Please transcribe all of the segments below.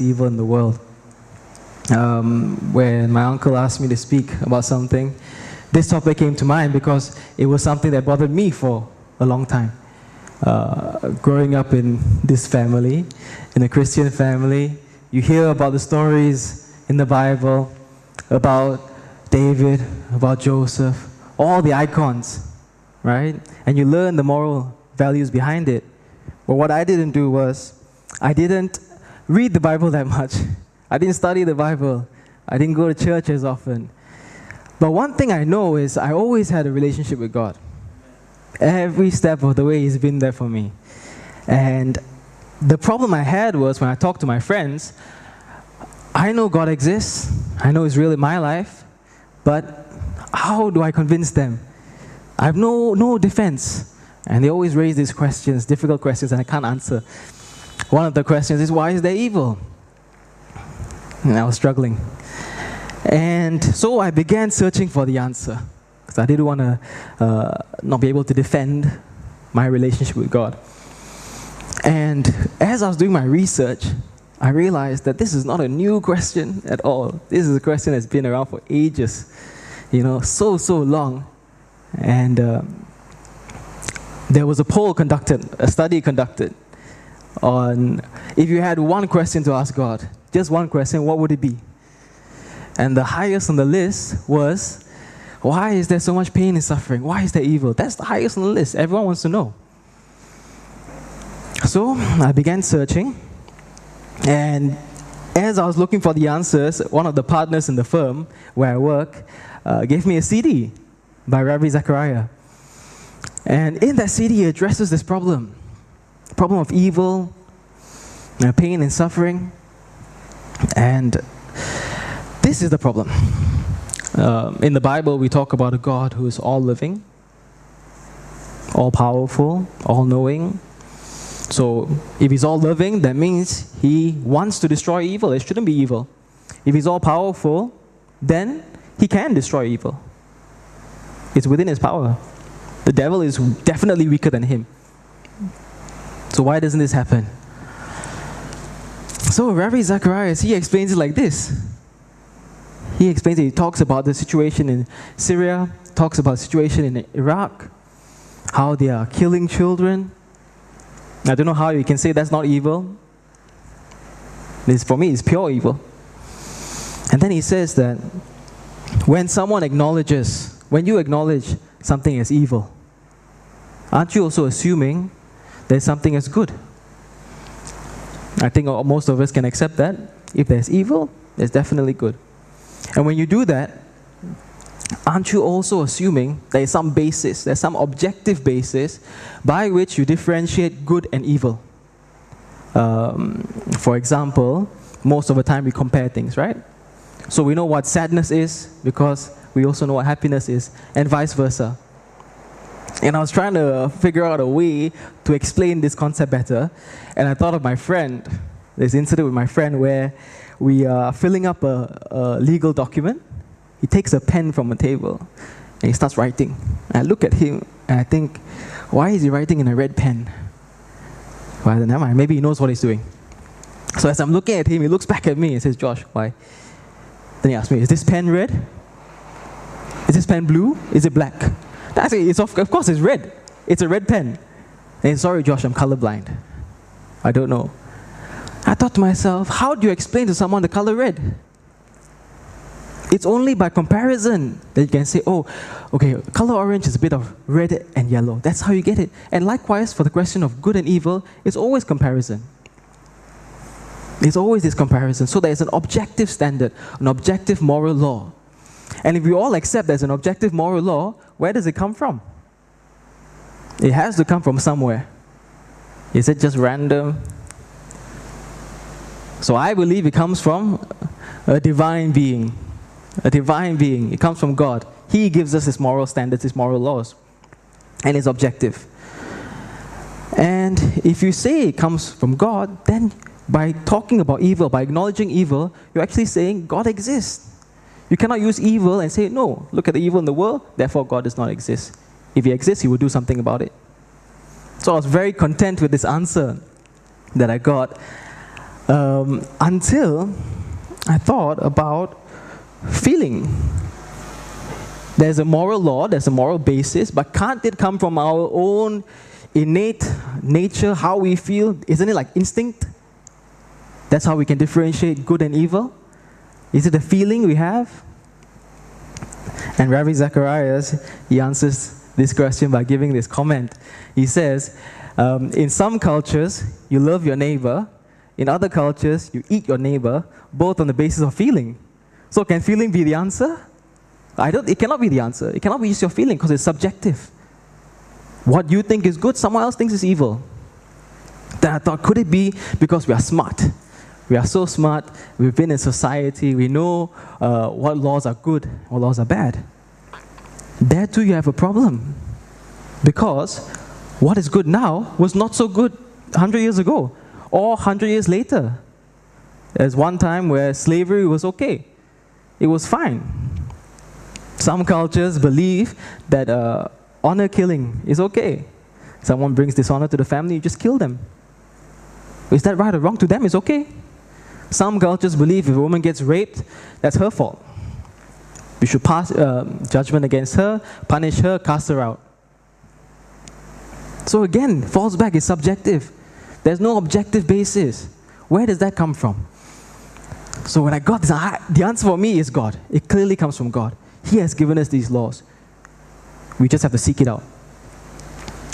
evil in the world. When my uncle asked me to speak about something, this topic came to mind because it was something that bothered me for a long time. Growing up in this family, in a Christian family, you hear about the stories in the Bible about David, about Joseph, all the icons, right? And you learn the moral values behind it. But what I didn't do was, I didn't read the Bible that much. I didn't study the Bible. I didn't go to church as often. But one thing I know is I always had a relationship with God. Every step of the way, He's been there for me. And the problem I had was when I talked to my friends, I know God exists. I know He's real in my life. But how do I convince them? I have no defense. And they always raise these questions, difficult questions, and I can't answer. One of the questions is, why is there evil? And I was struggling. And so I began searching for the answer, because I didn't want to not be able to defend my relationship with God. And as I was doing my research, I realized that this is not a new question at all. This is a question that's been around for ages, so long. And there was a study conducted on if you had one question to ask God, just one question, what would it be? And the highest on the list was, why is there so much pain and suffering? Why is there evil? That's the highest on the list. Everyone wants to know. So I began searching, and as I was looking for the answers, one of the partners in the firm where I work gave me a CD by Rabbi Zechariah. And in that CD, he addresses this problem of evil, pain and suffering. And this is the problem. In the Bible, we talk about a God who is all-living, all-powerful, all-knowing. So if He's all-loving, that means He wants to destroy evil. It shouldn't be evil. If He's all-powerful, then He can destroy evil. It's within His power. The devil is definitely weaker than Him. So why doesn't this happen? So Rabbi Zacharias, he explains it like this. He talks about the situation in Syria, talks about the situation in Iraq, how they are killing children. I don't know how you can say that's not evil. For me, it's pure evil. And then he says that when you acknowledge something as evil, aren't you also assuming there's something as good? I think most of us can accept that. If there's evil, there's definitely good. And when you do that, aren't you also assuming there's some basis, there's some objective basis by which you differentiate good and evil? For example, most of the time we compare things, right? So we know what sadness is because we also know what happiness is, and vice versa. And I was trying to figure out a way to explain this concept better, and I thought of my friend. There's an incident with my friend where we are filling up a legal document. He takes a pen from a table, and he starts writing. And I look at him, and I think, why is he writing in a red pen? Well, never mind, maybe he knows what he's doing. So as I'm looking at him, he looks back at me and says, Josh, why? Then he asks me, is this pen red? Is this pen blue? Is it black? I say, of course it's red. It's a red pen. And sorry, Josh, I'm colorblind. I don't know. I thought to myself, how do you explain to someone the color red? It's only by comparison that you can say, oh, okay, color orange is a bit of red and yellow. That's how you get it. And likewise, for the question of good and evil, it's always comparison. It's always this comparison. So there's an objective standard, an objective moral law. And if we all accept there's an objective moral law, where does it come from? It has to come from somewhere. Is it just random? So I believe it comes from a divine being. A divine being. It comes from God. He gives us His moral standards, His moral laws. And it's objective. And if you say it comes from God, then by talking about evil, by acknowledging evil, you're actually saying God exists. You cannot use evil and say, no, look at the evil in the world, therefore God does not exist. If He exists, He will do something about it. So I was very content with this answer that I got. Until I thought about feeling. There's a moral law, there's a moral basis, but can't it come from our own innate nature, how we feel? Isn't it like instinct? That's how we can differentiate good and evil? Is it a feeling we have? And Rabbi Zacharias, he answers this question by giving this comment. He says, in some cultures, you love your neighbor. In other cultures, you eat your neighbor, both on the basis of feeling. So can feeling be the answer? It cannot be the answer. It cannot be just your feeling because it's subjective. What you think is good, someone else thinks is evil. Then I thought, could it be because we are smart? We are so smart, we've been in society, we know what laws are good, what laws are bad. There too you have a problem. Because what is good now was not so good 100 years ago or 100 years later. There's one time where slavery was okay. It was fine. Some cultures believe that honor killing is okay. Someone brings dishonor to the family, you just kill them. Is that right or wrong? To them, it's okay. Some cultures believe if a woman gets raped, that's her fault. We should pass judgment against her, punish her, cast her out. So again, falls back, it's subjective. There's no objective basis. Where does that come from? So when I got this, the answer for me is God. It clearly comes from God. He has given us these laws. We just have to seek it out.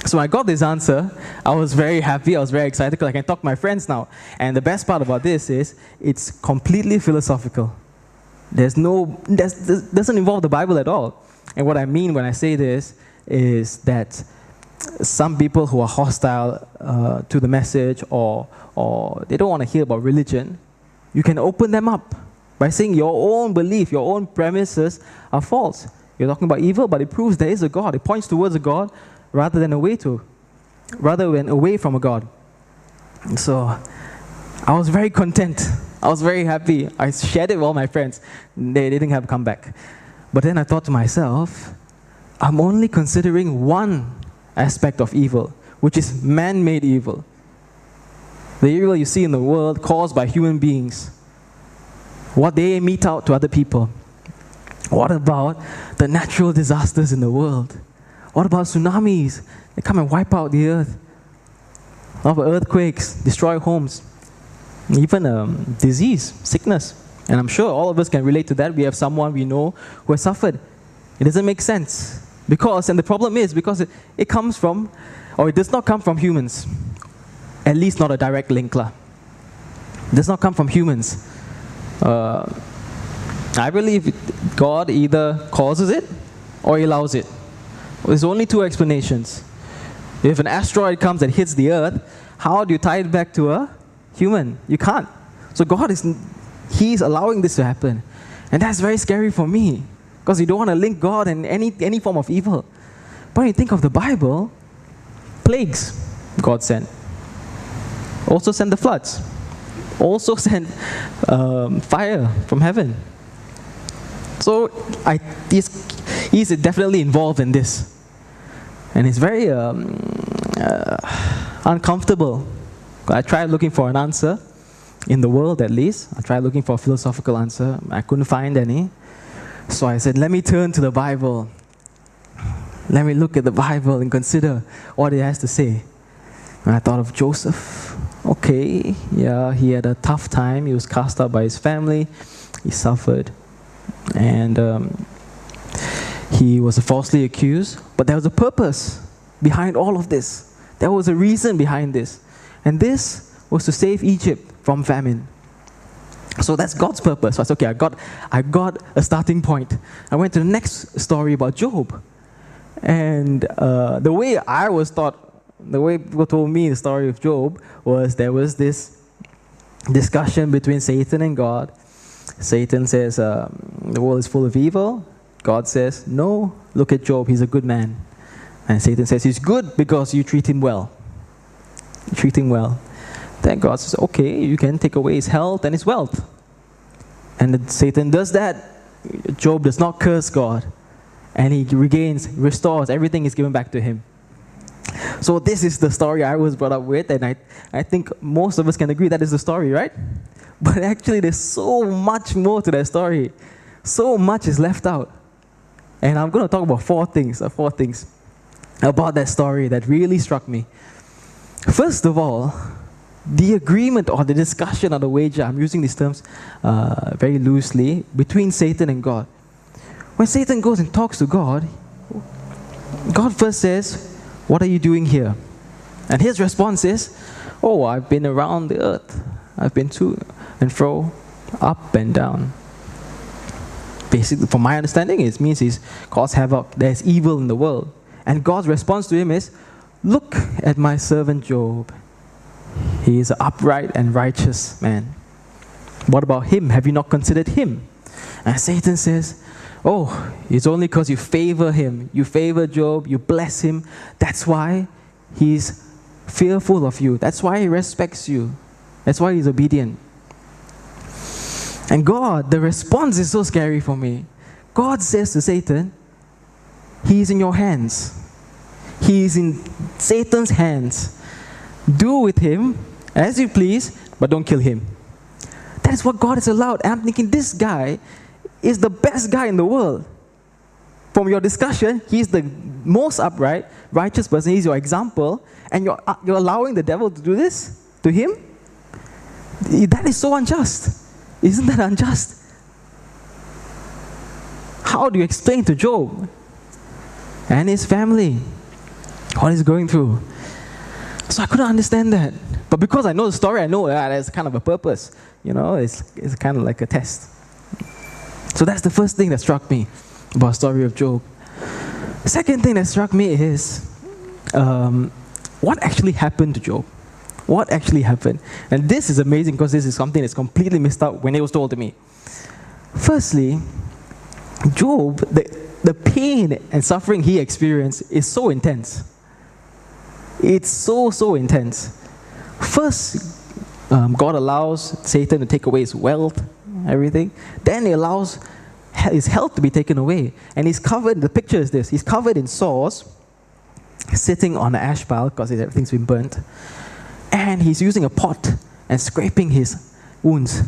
So when I got this answer, I was very happy, I was very excited because I can talk to my friends now. And the best part about this is, it's completely philosophical. Doesn't involve the Bible at all. And what I mean when I say this is that some people who are hostile to the message or they don't want to hear about religion, you can open them up by saying your own belief, your own premises are false. You're talking about evil, but it proves there is a God. It points towards a God rather than away from a God. And so I was very content. I was very happy. I shared it with all my friends. They didn't have a comeback. But then I thought to myself, I'm only considering one aspect of evil, which is man-made evil. The evil you see in the world caused by human beings. What they mete out to other people. What about the natural disasters in the world? What about tsunamis? They come and wipe out the earth. What about earthquakes, destroy homes? Even disease, sickness. And I'm sure all of us can relate to that. We have someone we know who has suffered. It doesn't make sense. And the problem is, because it comes from, or it does not come from humans. At least not a direct link. It does not come from humans. I believe God either causes it or He allows it. There's only two explanations. If an asteroid comes and hits the earth, how do you tie it back to a human? You can't. So God He's allowing this to happen. And that's very scary for me, because you don't want to link God and any form of evil. But when you think of the Bible, plagues God sent. Also sent the floods. Also sent fire from heaven. So he's definitely involved in this. And it's very uncomfortable. I tried looking for an answer, in the world at least. I tried looking for a philosophical answer. I couldn't find any. So I said, let me turn to the Bible. Let me look at the Bible and consider what it has to say. And I thought of Joseph. Okay, yeah, he had a tough time. He was cast out by his family. He suffered. And he was falsely accused. But there was a purpose behind all of this. There was a reason behind this. And this was to save Egypt from famine. So that's God's purpose. So I said, okay, I got a starting point. I went to the next story about Job. And the way people told me the story of Job was there was this discussion between Satan and God. Satan says, the world is full of evil. God says, no, look at Job, he's a good man. And Satan says, he's good because you treat him well. You treat him well. Then God says, okay, you can take away his health and his wealth. And then Satan does that. Job does not curse God. And he restores, everything is given back to him. So this is the story I was brought up with, and I think most of us can agree that is the story, right? But actually there's so much more to that story. So much is left out. And I'm going to talk about four things about that story that really struck me. First of all, the agreement or the discussion or the wager, I'm using these terms very loosely, between Satan and God. When Satan goes and talks to God, God first says, "What are you doing here?" And his response is, "Oh, I've been around the earth. I've been to and fro, up and down." Basically, from my understanding, it means he's caused havoc. There's evil in the world. And God's response to him is, "Look at my servant Job. He is an upright and righteous man. What about him? Have you not considered him?" And Satan says, "Oh, it's only because you favor him. You favor Job, you bless him. That's why he's fearful of you. That's why he respects you. That's why he's obedient." And God, the response is so scary for me. God says to Satan, "He is in your hands. He is in Satan's hands. Do with him as you please, but don't kill him." That is what God has allowed. And I'm thinking, this guy is the best guy in the world. From your discussion, he's the most upright, righteous person. He's your example. And you're allowing the devil to do this to him? That is so unjust. Isn't that unjust? How do you explain to Job and his family what he's going through? So I couldn't understand that. But because I know the story, I know there's kind of a purpose. You know, it's kind of like a test. So that's the first thing that struck me about the story of Job. The second thing that struck me is what actually happened to Job. What actually happened? And this is amazing because this is something that's completely missed out when it was told to me. Firstly, Job, the pain and suffering he experienced is so intense. It's so intense. First, God allows Satan to take away his wealth, everything. Then he allows his health to be taken away. And he's covered, the picture is this, he's covered in sores, sitting on an ash pile because everything's been burnt. And he's using a pot and scraping his wounds.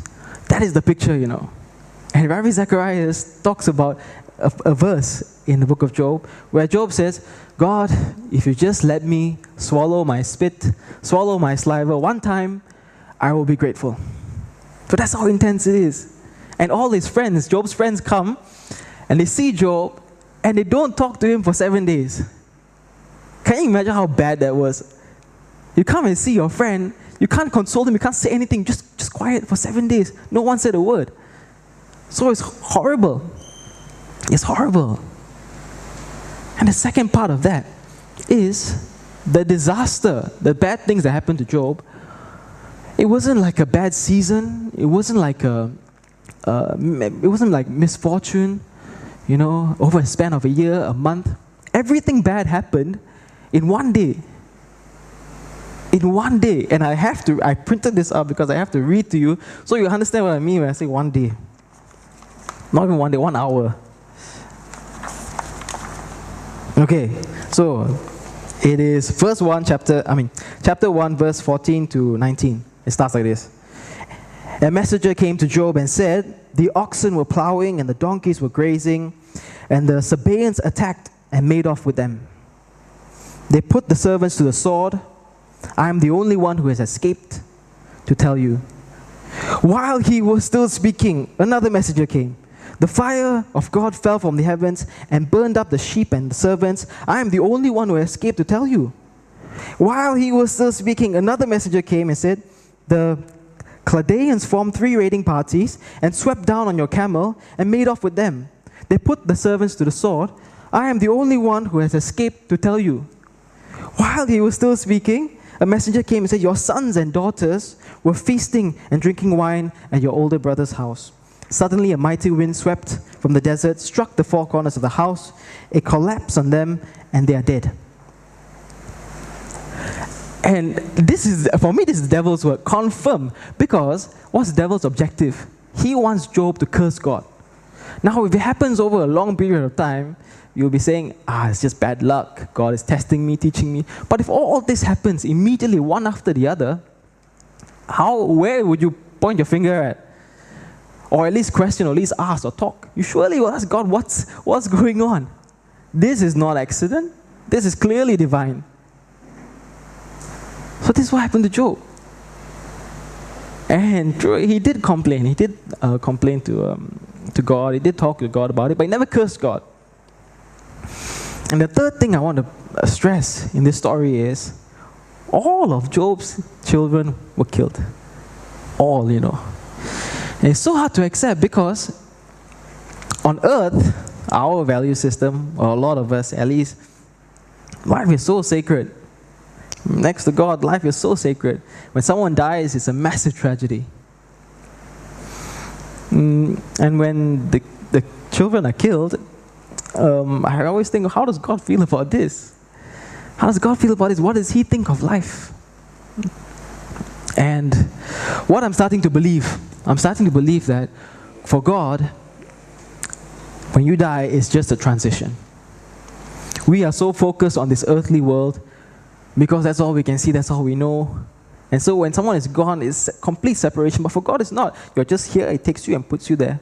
That is the picture, you know. And Rabbi Zacharias talks about a verse in the book of Job where Job says, "God, if you just let me swallow my spit, swallow my saliva one time, I will be grateful." So that's how intense it is. And all his friends, Job's friends, come and they see Job and they don't talk to him for 7 days. Can you imagine how bad that was? You come and see your friend, you can't console him, you can't say anything, just quiet for 7 days. No one said a word. So it's horrible. It's horrible. And the second part of that is the disaster, the bad things that happened to Job. It wasn't like a bad season. It wasn't like misfortune, you know, over a span of a year, a month. Everything bad happened in one day. In one day. And I printed this up because I have to read to you so you understand what I mean when I say one day. Not even 1 day, 1 hour. Okay, so it is chapter 1, verse 14 to 19. It starts like this. A messenger came to Job and said, "The oxen were plowing and the donkeys were grazing, and the Sabaeans attacked and made off with them. They put the servants to the sword. I am the only one who has escaped to tell you." While he was still speaking, another messenger came. "The fire of God fell from the heavens and burned up the sheep and the servants. I am the only one who escaped to tell you." While he was still speaking, another messenger came and said, "The Chaldeans formed 3 raiding parties and swept down on your camel and made off with them. They put the servants to the sword. I am the only one who has escaped to tell you." While he was still speaking, a messenger came and said, "Your sons and daughters were feasting and drinking wine at your older brother's house. Suddenly a mighty wind swept from the desert, struck the 4 corners of the house. It collapsed on them, and they are dead." And this is, for me, this is the devil's word, confirm. Because what's the devil's objective? He wants Job to curse God. Now, if it happens over a long period of time, you'll be saying, it's just bad luck. God is testing me, teaching me. But if all this happens immediately, one after the other, where would you point your finger at? Or at least question, or at least ask or talk. You surely will ask God, what's going on? This is not accident. This is clearly divine. So this is what happened to Job. And he did complain. He did complain to God. He did talk to God about it, but he never cursed God. And the third thing I want to stress in this story is all of Job's children were killed. All, And it's so hard to accept because on earth, our value system, or a lot of us at least, life is so sacred. Next to God, life is so sacred. When someone dies, it's a massive tragedy. And when the children are killed, I always think, how does God feel about this? How does God feel about this? What does He think of life? And what I'm starting to believe that for God, when you die, it's just a transition. We are so focused on this earthly world because that's all we can see, that's all we know. And so when someone is gone, it's complete separation. But for God, it's not. You're just here, He takes you and puts you there.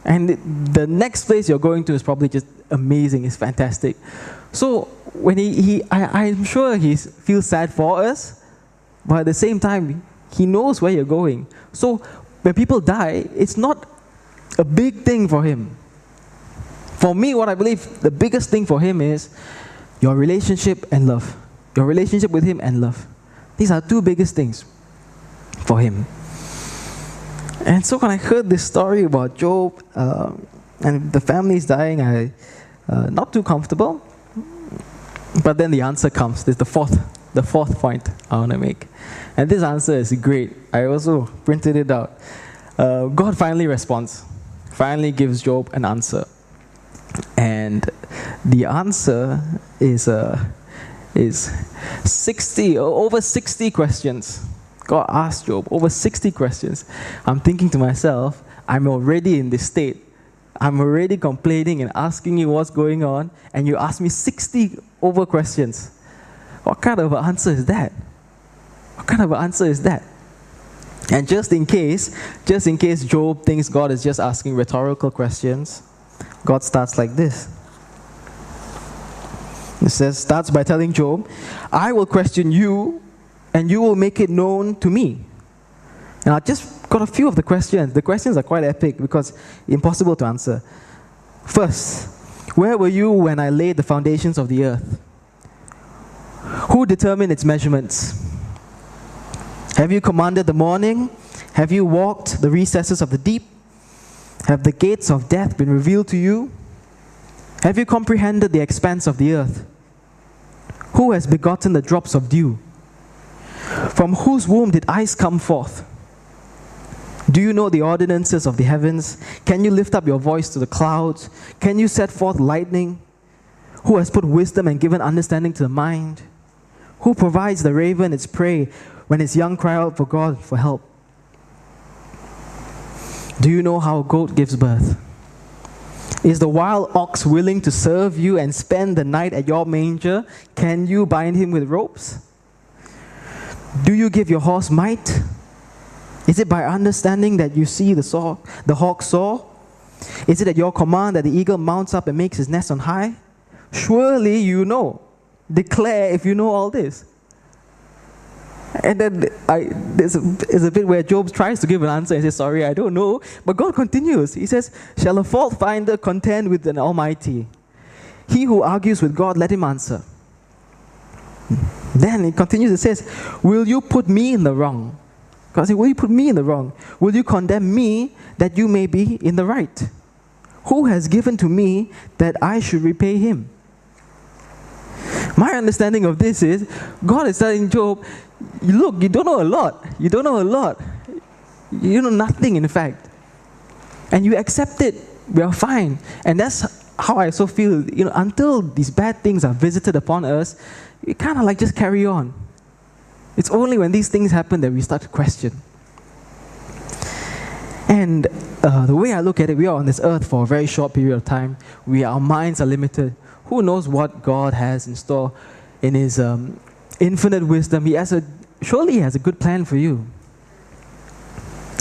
And the next place you're going to is probably just amazing, it's fantastic. So when I'm sure He feels sad for us, but at the same time, He knows where you're going. So when people die, it's not a big thing for Him. For me, what I believe the biggest thing for Him is your relationship and love. Your relationship with Him and love. These are two biggest things for Him. And so when I heard this story about Job and the family is dying, I not too comfortable. But then the answer comes. This is the fourth point I want to make. And this answer is great. I also printed it out. God finally responds. Finally gives Job an answer. And the answer is over 60 questions. God asked Job over 60 questions. I'm thinking to myself, I'm already in this state. I'm already complaining and asking you what's going on, and you ask me 60 over questions. What kind of an answer is that? What kind of an answer is that? And just in case Job thinks God is just asking rhetorical questions, God starts like this. It starts by telling Job, I will question you, and you will make it known to me. And I just got a few of the questions. The questions are quite epic because impossible to answer. First, where were you when I laid the foundations of the earth? Who determined its measurements? Have you commanded the morning? Have you walked the recesses of the deep? Have the gates of death been revealed to you? Have you comprehended the expanse of the earth? Who has begotten the drops of dew? From whose womb did ice come forth? Do you know the ordinances of the heavens? Can you lift up your voice to the clouds? Can you set forth lightning? Who has put wisdom and given understanding to the mind? Who provides the raven its prey when its young cry out for God for help? Do you know how a goat gives birth? Is the wild ox willing to serve you and spend the night at your manger? Can you bind him with ropes? Do you give your horse might? Is it by understanding that you see the hawk soar? Is it at your command that the eagle mounts up and makes his nest on high? Surely you know. Declare if you know all this. And then there's a bit where Job tries to give an answer and says, sorry, I don't know. But God continues. He says, shall a fault finder contend with an Almighty? He who argues with God, let him answer. Then it continues, it says, will you put me in the wrong? God says, will you put me in the wrong? Will you condemn me that you may be in the right? Who has given to me that I should repay him? My understanding of this is, God is telling Job, look, you don't know a lot. You don't know a lot. You know nothing, in fact. And you accept it. We are fine. And that's how I so feel, until these bad things are visited upon us, we kind of just carry on. It's only when these things happen that we start to question. And the way I look at it, we are on this earth for a very short period of time. Our minds are limited. Who knows what God has in store in His infinite wisdom? Surely He has a good plan for you.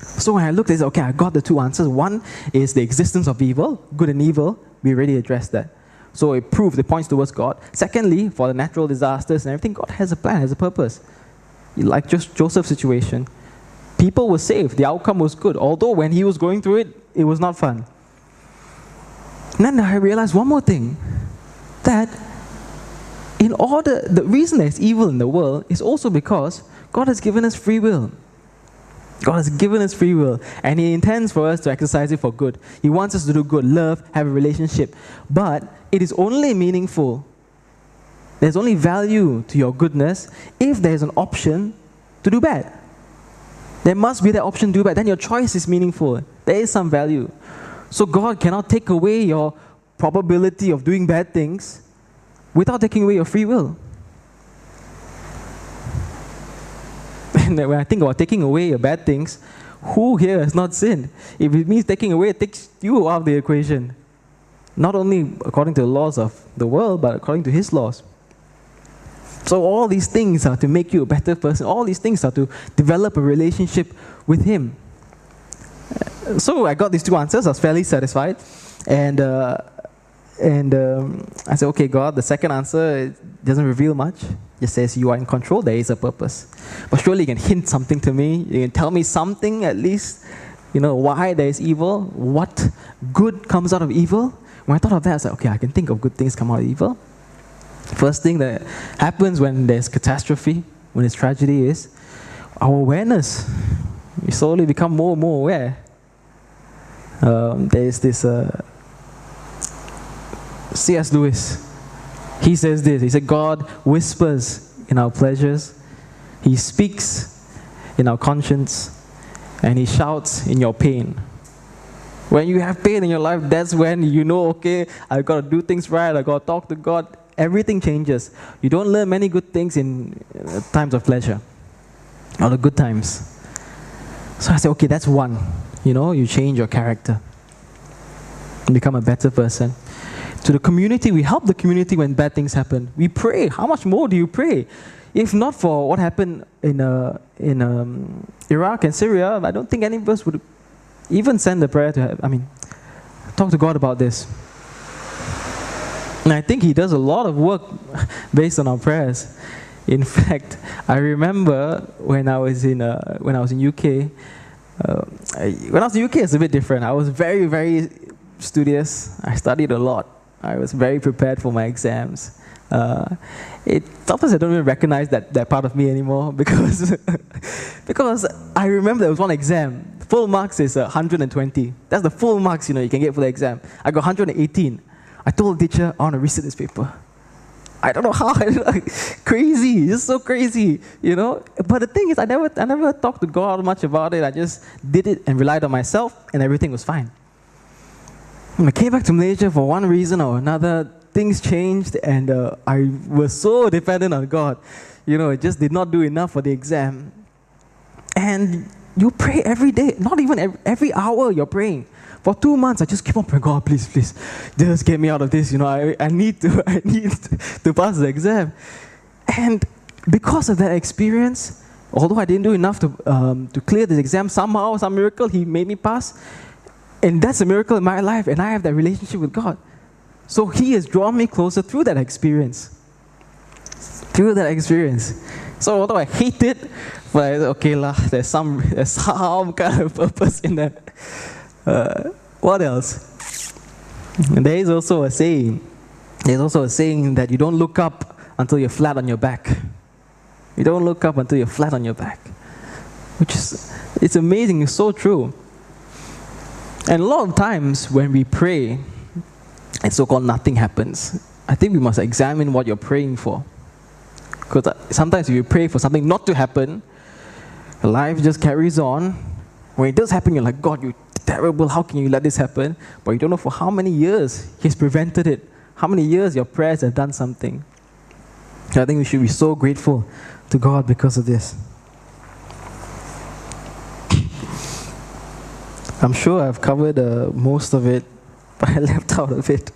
So when I looked at this, okay, I got the two answers. One is the existence of evil, good and evil. We already addressed that. So it points towards God. Secondly, for the natural disasters and everything, God has a plan, has a purpose. Like just Joseph's situation. People were saved. The outcome was good. Although when he was going through it, it was not fun. And then I realized one more thing. That the reason there's evil in the world is also because God has given us free will. God has given us free will, and He intends for us to exercise it for good. He wants us to do good, love, have a relationship. But it is only meaningful, there's only value to your goodness if there's an option to do bad. There must be that option to do bad. Then your choice is meaningful. There is some value. So God cannot take away your probability of doing bad things without taking away your free will. And when I think about taking away your bad things, who here has not sinned? If it means taking away, it takes you out of the equation. Not only according to the laws of the world, but according to His laws. So all these things are to make you a better person. All these things are to develop a relationship with Him. So I got these two answers. I was fairly satisfied. And I said, okay, God, the second answer doesn't reveal much. It just says you are in control. There is a purpose. But surely you can hint something to me. You can tell me something at least, why there is evil, what good comes out of evil. When I thought of that, I was like, okay, I can think of good things come out of evil. First thing that happens when there's catastrophe, when there's tragedy, is our awareness. We slowly become more and more aware. There is this C.S. Lewis. He says this. He said, God whispers in our pleasures. He speaks in our conscience. And He shouts in your pain. When you have pain in your life, that's when you know, okay, I've got to do things right. I've got to talk to God. Everything changes. You don't learn many good things in times of pleasure. Or the good times. So I said, okay, that's one. You change your character. And become a better person. To the community, we help the community when bad things happen. We pray. How much more do you pray? If not for what happened in Iraq and Syria, I don't think any of us would even send a prayer to talk to God about this. And I think He does a lot of work based on our prayers. In fact, I remember when I was in UK. When I was in UK, it's a bit different. I was very, very studious. I studied a lot. I was very prepared for my exams. Sometimes I don't even recognize that part of me anymore because I remember there was one exam. Full marks is 120. That's the full marks you can get for the exam. I got 118. I told the teacher, I want to resit this paper. I don't know how. Crazy. It's so crazy, But the thing is, I never talked to God much about it. I just did it and relied on myself, and everything was fine. When I came back to Malaysia for one reason or another, things changed, and I was so dependent on God. I just did not do enough for the exam. And you pray every day, not even every hour you're praying. For 2 months, I just keep on praying, God, please, just get me out of this. I need to pass the exam. And because of that experience, although I didn't do enough to clear this exam, somehow, some miracle, He made me pass. And that's a miracle in my life, and I have that relationship with God. So He has drawn me closer through that experience. So although I hate it, but okay lah, there's some kind of purpose in that. What else? And there is also a saying. There's also a saying that you don't look up until you're flat on your back. You don't look up until you're flat on your back. It's amazing, it's so true. And a lot of times when we pray, and so-called nothing happens, I think we must examine what you're praying for. Because sometimes if you pray for something not to happen, life just carries on. When it does happen, you're like, God, you're terrible, how can you let this happen? But you don't know for how many years He's prevented it. How many years your prayers have done something. So I think we should be so grateful to God because of this. I'm sure I've covered most of it, but I left out of it.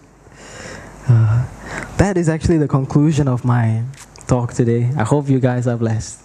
That is actually the conclusion of my talk today. I hope you guys are blessed.